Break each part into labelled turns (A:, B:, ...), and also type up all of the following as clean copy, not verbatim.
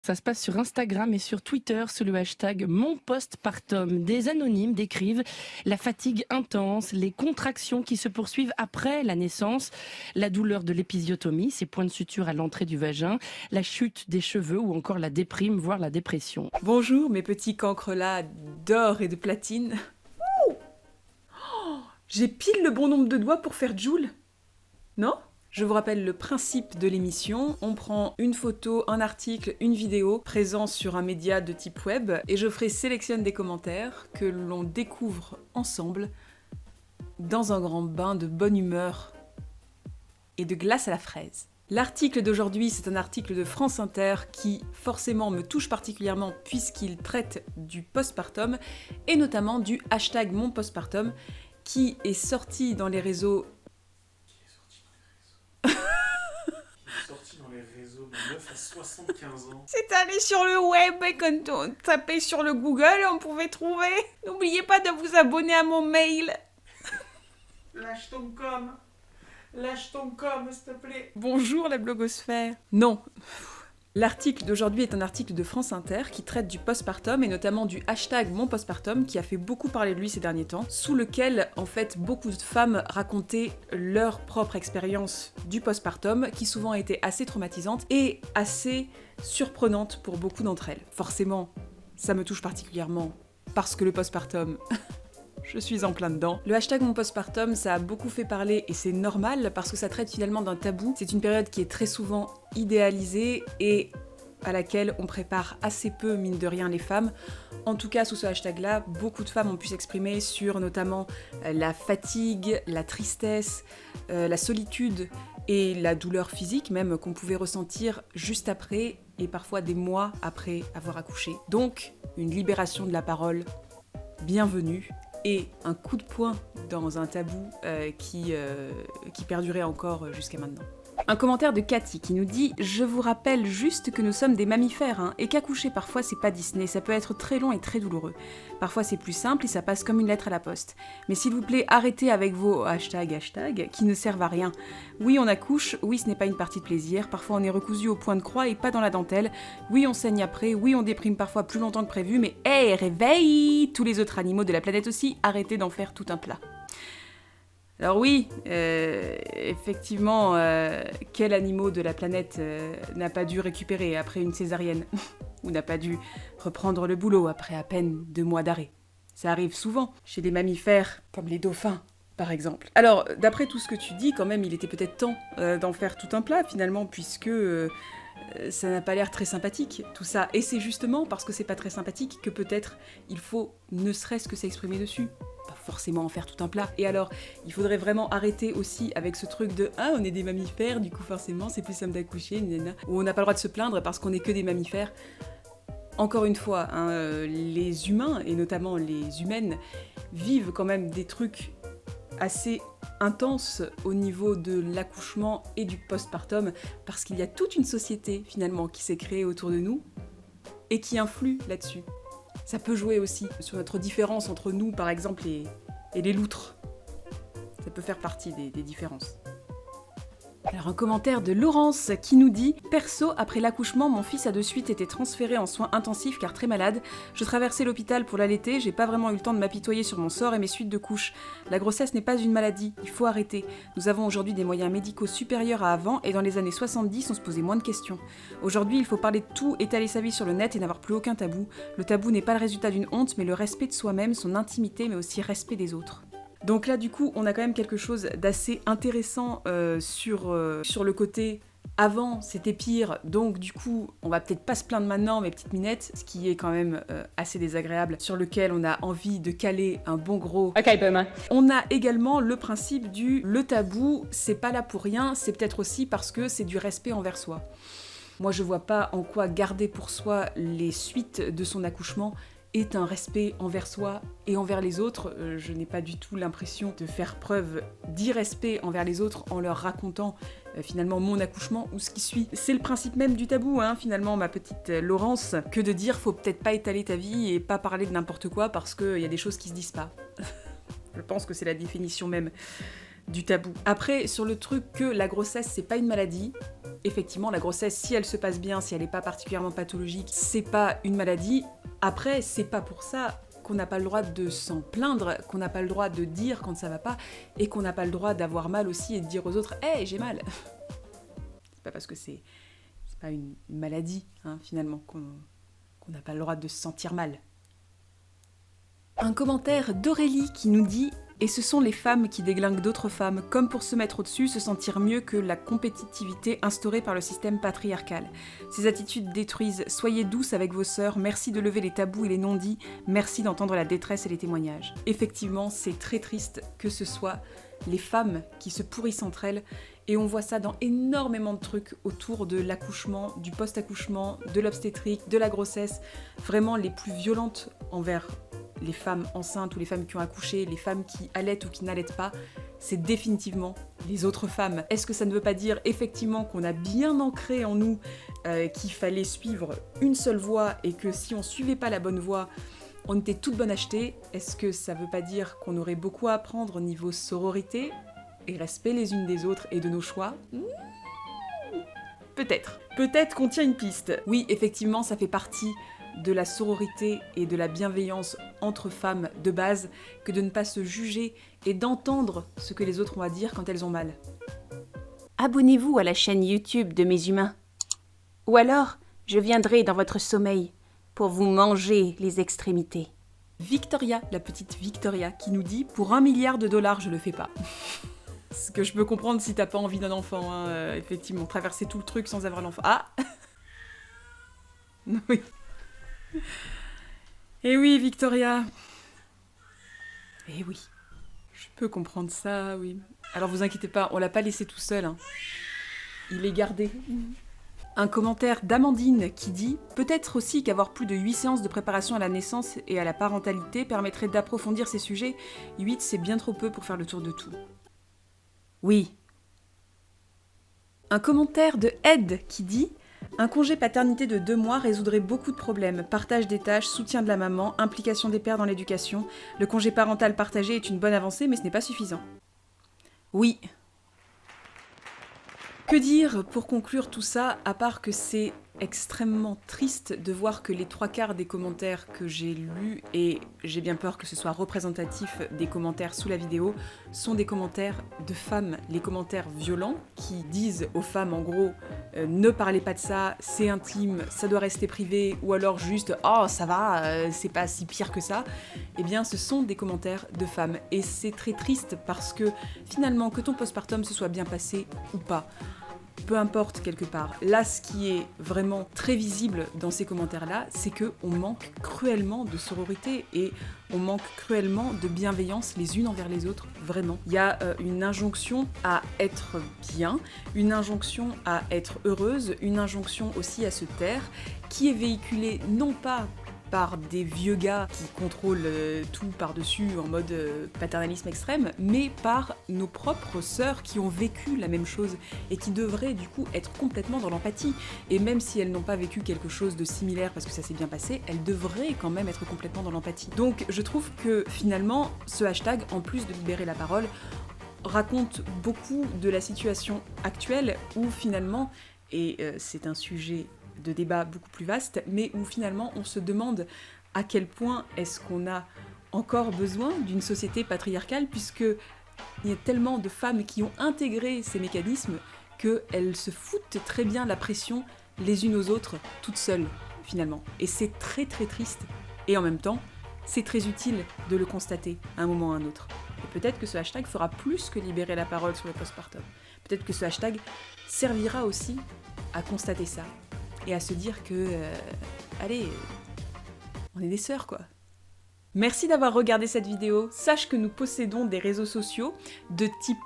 A: Ça se passe sur Instagram et sur Twitter sous le hashtag #MonPostpartum. Des anonymes décrivent la fatigue intense, les contractions qui se poursuivent après la naissance, la douleur de l'épisiotomie, ces points de suture à l'entrée du vagin, la chute des cheveux ou encore la déprime, voire la dépression.
B: Bonjour mes petits cancrelats d'or et de platine. Ouh, j'ai pile le bon nombre de doigts pour faire Joule. Non ? Je vous rappelle le principe de l'émission. On prend une photo, un article, une vidéo présent sur un média de type web et Geoffrey sélectionne des commentaires que l'on découvre ensemble dans un grand bain de bonne humeur et de glace à la fraise. L'article d'aujourd'hui, c'est un article de France Inter qui forcément me touche particulièrement puisqu'il traite du postpartum et notamment du hashtag #MonPostpartum qui est sorti dans les réseaux.
C: Sorti dans les réseaux de 9 à 75 ans.
B: C'est allé sur le web et quand on tapait sur le Google, on pouvait trouver. N'oubliez pas de vous abonner à mon mail.
C: Lâche ton com. Lâche ton com, s'il te plaît.
B: Bonjour la blogosphère. Non. L'article d'aujourd'hui est un article de France Inter qui traite du postpartum et notamment du hashtag #MonPostpartum qui a fait beaucoup parler de lui ces derniers temps, sous lequel en fait beaucoup de femmes racontaient leur propre expérience du postpartum qui souvent a été assez traumatisante et assez surprenante pour beaucoup d'entre elles. Forcément, ça me touche particulièrement parce que le postpartum... Je suis en plein dedans. Le hashtag #MonPostpartum, ça a beaucoup fait parler et c'est normal parce que ça traite finalement d'un tabou. C'est une période qui est très souvent idéalisée et à laquelle on prépare assez peu, mine de rien, les femmes. En tout cas, sous ce hashtag-là, beaucoup de femmes ont pu s'exprimer sur notamment la fatigue, la tristesse, la solitude et la douleur physique même qu'on pouvait ressentir juste après et parfois des mois après avoir accouché. Donc, une libération de la parole, bienvenue. Et un coup de poing dans un tabou qui perdurait encore jusqu'à maintenant. Un commentaire de Cathy qui nous dit « Je vous rappelle juste que nous sommes des mammifères, hein, et qu'accoucher parfois c'est pas Disney, ça peut être très long et très douloureux. Parfois c'est plus simple et ça passe comme une lettre à la poste. Mais s'il vous plaît, arrêtez avec vos hashtag qui ne servent à rien. Oui, on accouche, oui, ce n'est pas une partie de plaisir, parfois on est recousu au point de croix et pas dans la dentelle, oui, on saigne après, oui, on déprime parfois plus longtemps que prévu, mais hey, réveille! Tous les autres animaux de la planète aussi, arrêtez d'en faire tout un plat. » Alors oui, effectivement, quel animal de la planète n'a pas dû récupérer après une césarienne ou n'a pas dû reprendre le boulot après à peine 2 mois d'arrêt. Ça arrive souvent chez des mammifères comme les dauphins, par exemple. Alors, d'après tout ce que tu dis, quand même, il était peut-être temps d'en faire tout un plat finalement, puisque ça n'a pas l'air très sympathique, tout ça. Et c'est justement parce que c'est pas très sympathique que peut-être il faut ne serait-ce que s'exprimer dessus. Pas forcément en faire tout un plat. Et alors, il faudrait vraiment arrêter aussi avec ce truc de « Ah, on est des mammifères, du coup forcément c'est plus simple d'accoucher, où on n'a pas le droit de se plaindre parce qu'on n'est que des mammifères. » Encore une fois, hein, les humains, et notamment les humaines, vivent quand même des trucs assez intenses au niveau de l'accouchement et du postpartum, parce qu'il y a toute une société finalement qui s'est créée autour de nous et qui influe là-dessus. Ça peut jouer aussi sur notre différence entre nous, par exemple, et les loutres. Ça peut faire partie des différences. Alors un commentaire de Laurence qui nous dit « Perso, après l'accouchement, mon fils a de suite été transféré en soins intensifs car très malade. Je traversais l'hôpital pour l'allaiter, j'ai pas vraiment eu le temps de m'apitoyer sur mon sort et mes suites de couches. La grossesse n'est pas une maladie, il faut arrêter. Nous avons aujourd'hui des moyens médicaux supérieurs à avant et dans les années 70, on se posait moins de questions. Aujourd'hui, il faut parler de tout, étaler sa vie sur le net et n'avoir plus aucun tabou. Le tabou n'est pas le résultat d'une honte, mais le respect de soi-même, son intimité, mais aussi respect des autres. » Donc là, du coup, on a quand même quelque chose d'assez intéressant sur le côté avant, c'était pire, donc du coup, on va peut-être pas se plaindre maintenant, mes petites minettes, ce qui est quand même assez désagréable, sur lequel on a envie de caler un bon gros...
D: Ok, boomer.
B: On a également le principe le tabou, c'est pas là pour rien, c'est peut-être aussi parce que c'est du respect envers soi. Moi, je vois pas en quoi garder pour soi les suites de son accouchement est un respect envers soi et envers les autres. Je n'ai pas du tout l'impression de faire preuve d'irrespect envers les autres en leur racontant finalement mon accouchement ou ce qui suit. C'est le principe même du tabou, hein, finalement, ma petite Laurence, que de dire faut peut-être pas étaler ta vie et pas parler de n'importe quoi parce qu'il y a des choses qui se disent pas. Je pense que c'est la définition même du tabou. Après, sur le truc que la grossesse, c'est pas une maladie, effectivement, la grossesse, si elle se passe bien, si elle n'est pas particulièrement pathologique, c'est pas une maladie. Après, c'est pas pour ça qu'on n'a pas le droit de s'en plaindre, qu'on n'a pas le droit de dire quand ça va pas, et qu'on n'a pas le droit d'avoir mal aussi et de dire aux autres « Hey, j'ai mal !» C'est pas parce que c'est pas une maladie, hein, finalement, qu'on n'a pas le droit de se sentir mal. Un commentaire d'Aurélie qui nous dit « Et ce sont les femmes qui déglinguent d'autres femmes, comme pour se mettre au-dessus, se sentir mieux que la compétitivité instaurée par le système patriarcal. Ces attitudes détruisent. Soyez douces avec vos sœurs, merci de lever les tabous et les non-dits, merci d'entendre la détresse et les témoignages. » Effectivement, c'est très triste que ce soit les femmes qui se pourrissent entre elles, et on voit ça dans énormément de trucs autour de l'accouchement, du post-accouchement, de l'obstétrique, de la grossesse, vraiment les plus violentes envers les femmes enceintes ou les femmes qui ont accouché, les femmes qui allaitent ou qui n'allaitent pas, c'est définitivement les autres femmes. Est-ce que ça ne veut pas dire effectivement qu'on a bien ancré en nous qu'il fallait suivre une seule voie et que si on suivait pas la bonne voie, on était toutes bonnes achetées? Est-ce que ça veut pas dire qu'on aurait beaucoup à apprendre au niveau sororité et respect les unes des autres et de nos choix? Peut-être. Peut-être qu'on tient une piste. Oui, effectivement, ça fait partie de la sororité et de la bienveillance entre femmes de base que de ne pas se juger et d'entendre ce que les autres ont à dire quand elles ont mal.
D: Abonnez-vous à la chaîne YouTube de Mes Humains. Ou alors, je viendrai dans votre sommeil pour vous manger les extrémités.
B: Victoria, la petite Victoria, qui nous dit « Pour $1 milliard, je le fais pas ». Ce que je peux comprendre si t'as pas envie d'un enfant, hein, effectivement. Traverser tout le truc sans avoir l'enfant. Ah oui. Eh oui, Victoria. Eh oui. Je peux comprendre ça, oui. Alors vous inquiétez pas, on l'a pas laissé tout seul, hein. Il est gardé. Un commentaire d'Amandine qui dit « Peut-être aussi qu'avoir plus de 8 séances de préparation à la naissance et à la parentalité permettrait d'approfondir ces sujets. 8, c'est bien trop peu pour faire le tour de tout. » Oui. Un commentaire de Ed qui dit « Un congé paternité de 2 mois résoudrait beaucoup de problèmes. Partage des tâches, soutien de la maman, implication des pères dans l'éducation. Le congé parental partagé est une bonne avancée, mais ce n'est pas suffisant. » Oui. Que dire pour conclure tout ça, à part que c'est extrêmement triste de voir que les 3/4 des commentaires que j'ai lus, et j'ai bien peur que ce soit représentatif des commentaires sous la vidéo, sont des commentaires de femmes, les commentaires violents qui disent aux femmes en gros ne parlez pas de ça, c'est intime, ça doit rester privé, ou alors juste oh ça va, c'est pas si pire que ça. Eh bien ce sont des commentaires de femmes, et c'est très triste parce que finalement que ton postpartum se soit bien passé ou pas, peu importe quelque part. Là, ce qui est vraiment très visible dans ces commentaires-là, c'est qu'on manque cruellement de sororité et on manque cruellement de bienveillance les unes envers les autres, vraiment. Il y a une injonction à être bien, une injonction à être heureuse, une injonction aussi à se taire, qui est véhiculée non pas par des vieux gars qui contrôlent tout par-dessus en mode paternalisme extrême, mais par nos propres sœurs qui ont vécu la même chose et qui devraient du coup être complètement dans l'empathie. Et même si elles n'ont pas vécu quelque chose de similaire parce que ça s'est bien passé, elles devraient quand même être complètement dans l'empathie. Donc je trouve que finalement, ce hashtag, en plus de libérer la parole, raconte beaucoup de la situation actuelle où finalement, et c'est un sujet de débat beaucoup plus vaste, mais où finalement on se demande à quel point est-ce qu'on a encore besoin d'une société patriarcale, puisque il y a tellement de femmes qui ont intégré ces mécanismes qu'elles se foutent très bien la pression les unes aux autres, toutes seules finalement. Et c'est très très triste, et en même temps, c'est très utile de le constater à un moment ou à un autre. Et peut-être que ce hashtag fera plus que libérer la parole sur le postpartum. Peut-être que ce hashtag servira aussi à constater ça, et à se dire que, allez, on est des sœurs quoi. Merci d'avoir regardé cette vidéo. Sache que nous possédons des réseaux sociaux de type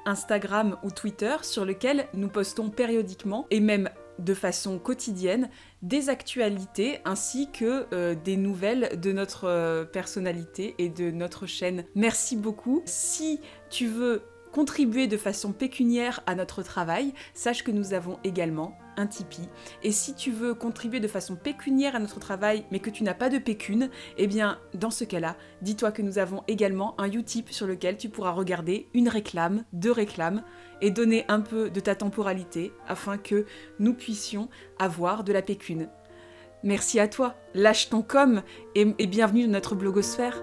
B: Instagram ou Twitter sur lesquels nous postons périodiquement, et même de façon quotidienne, des actualités ainsi que des nouvelles de notre personnalité et de notre chaîne. Merci beaucoup. Si tu veux contribuer de façon pécuniaire à notre travail, sache que nous avons également un Tipeee. Et si tu veux contribuer de façon pécuniaire à notre travail, mais que tu n'as pas de pécune, eh bien, dans ce cas-là, dis-toi que nous avons également un Utip sur lequel tu pourras regarder une réclame, 2 réclames, et donner un peu de ta temporalité afin que nous puissions avoir de la pécune. Merci à toi, lâche ton com et bienvenue dans notre blogosphère.